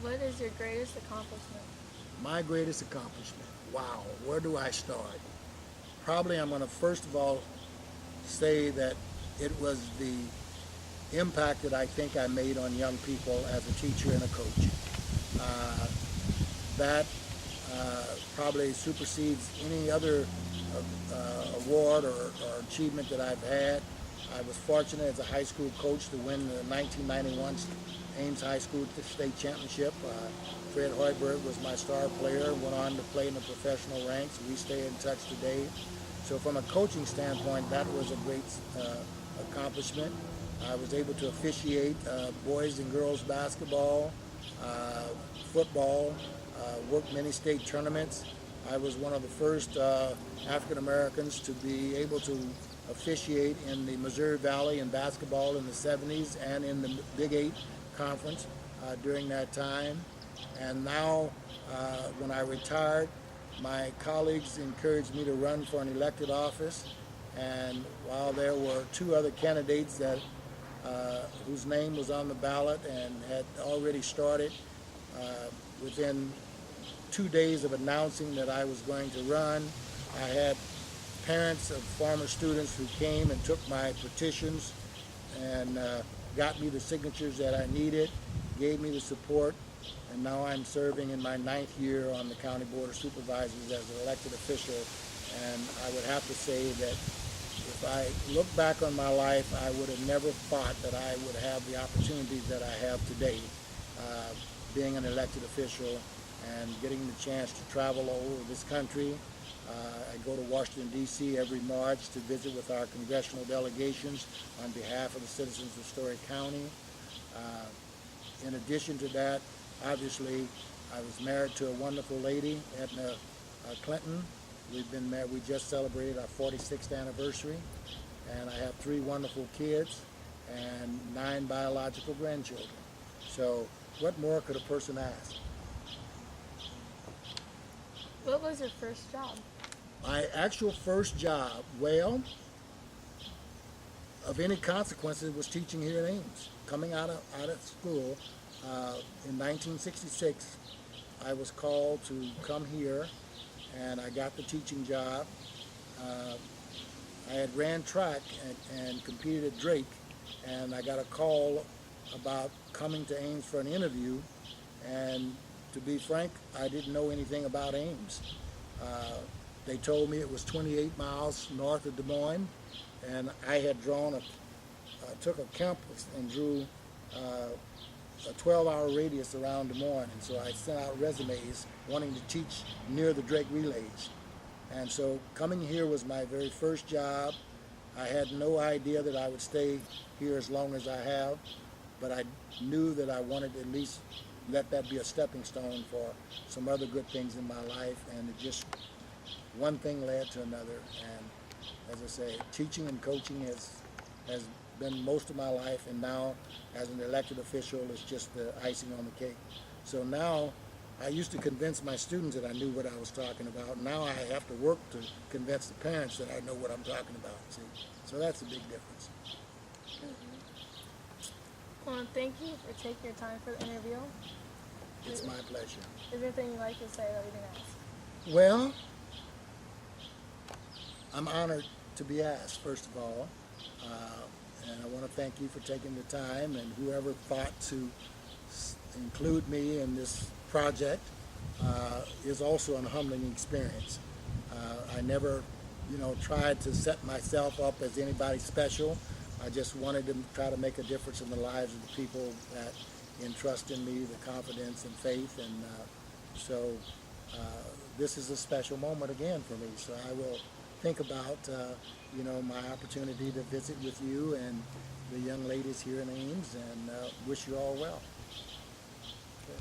What is your greatest accomplishment? My greatest accomplishment. Wow, where do I start? Probably I'm going to first of all say that it was the impact that I think I made on young people as a teacher and a coach. Uh, that probably supersedes any other award or achievement that I've had. I was fortunate as a high school coach to win the 1991 Ames High School State Championship. Fred Hoiberg was my star player, went on to play in the professional ranks. We stay in touch today. So from a coaching standpoint, that was a great accomplishment. I was able to officiate boys and girls basketball, football, worked many state tournaments. I was one of the first African Americans to be able to officiate in the Missouri Valley in basketball in the 70s and in the Big Eight Conference during that time. And now, when I retired, my colleagues encouraged me to run for an elected office. And while there were two other candidates that whose name was on the ballot and had already started, within 2 days of announcing that I was going to run, I had parents of former students who came and took my petitions and got me the signatures that I needed, gave me the support, and now I'm serving in my 9th year on the County Board of Supervisors as an elected official. And I would have to say that if I look back on my life, I would have never thought that I would have the opportunities that I have today, being an elected official and getting the chance to travel all over this country. I go to Washington, D.C. every March to visit with our congressional delegations on behalf of the citizens of Story County. In addition to that, obviously, I was married to a wonderful lady, Edna Clinton. We've been married, we just celebrated our 46th anniversary, and I have 3 wonderful kids and 9 biological grandchildren. So what more could a person ask? What was your first job? My actual first job, well, of any consequences, was teaching here at Ames. Coming out of school in 1966, I was called to come here, and I got the teaching job. I had ran track and competed at Drake, and I got a call about coming to Ames for an interview, and to be frank, I didn't know anything about Ames. They told me it was 28 miles north of Des Moines, and I had took a compass and drew a 12-hour radius around Des Moines, and so I sent out resumes wanting to teach near the Drake relays. And so coming here was my very first job. I had no idea that I would stay here as long as I have, but I knew that I wanted to at least let that be a stepping stone for some other good things in my life, and it just, one thing led to another. And as I say, teaching and coaching has been most of my life, and now as an elected official, it's just the icing on the cake. So now, I used to convince my students that I knew what I was talking about. Now I have to work to convince the parents that I know what I'm talking about, see? So that's a big difference. Well, thank you for taking your time for the interview. It's my pleasure. Is there anything you'd like to say that we didn't ask? Well, I'm honored to be asked, first of all. And I want to thank you for taking the time, and whoever thought to include me in this project is also a humbling experience. I never, tried to set myself up as anybody special. I just wanted to try to make a difference in the lives of the people that entrust in me, the confidence and faith, and so this is a special moment again for me. So I will think about, my opportunity to visit with you and the young ladies here in Ames, and wish you all well. Okay.